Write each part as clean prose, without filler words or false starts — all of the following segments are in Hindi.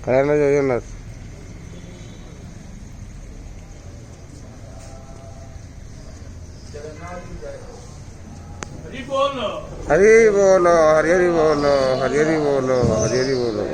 খায় না জগন্নাথ। हरि बोलो हरि हरि बोलो हरि हरि बोलो हरि हरि बोलो।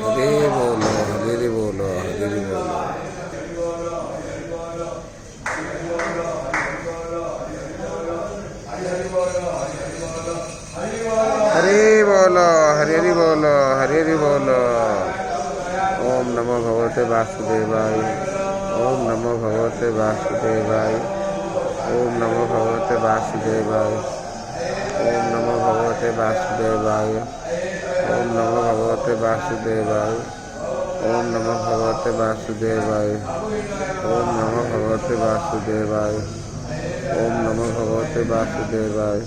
हरे बोलो हरे बोलो हरे बोलो। हरे बोलो हरे बोलो हरे बोलो। ओम नमो भगवते वासुदेवाय। ओम नमो भगवते वासुदेवाय। ओम नमो भगवते वासुदेवाय। ओम नमो भगवते वासुदेवाय। ओम नमो भगवते वासुदेवाय। ओम नमो भगवते वासुदेवाय। ओम नमो भगवते वासुदेवाय। ओम नमो भगवते वासुदेवाय।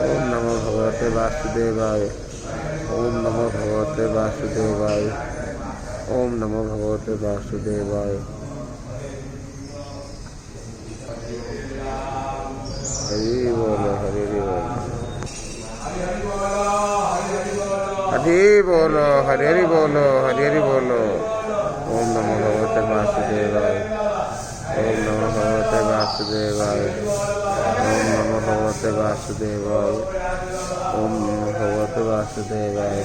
ओम नमो भगवते वासुदेवाय। ओम नमो भगवते वासुदेवाय। ओम नमो भगवते वासुदेवाय। हरि बोलो हरि बोलो हरि बोलो हरि हरि बोलो हरि हरि बोलो। ओम नमो भगवते वासुदेवाय। ओम नमो भगवते वासुदेवाय। ओम नमो भगवते वासुदेवाय। ओम नमो भगवते वासुदेवाय।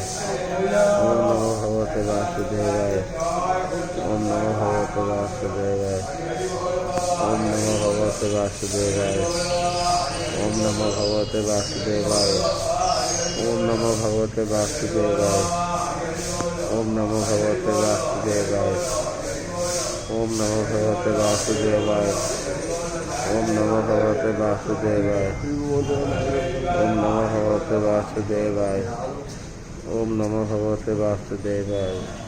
ओम नमो भगवते वासुदेवाय। ओम नमो भगवते वासुदेवाय। ओम नमो भगवते वासुदेवाय। ओम नमो भगवते वासुदेवाय। ओम नमो भगवते वासुदेवाय। ओम नमो भगवते वासुदेवाय। ओम नमो भगवते वासुदेवाय। ओम नमो भगवते वासुदेवाय। ओम नमो भगवते वासुदेवाय। ओम नमो भगवते वासुदेवाय।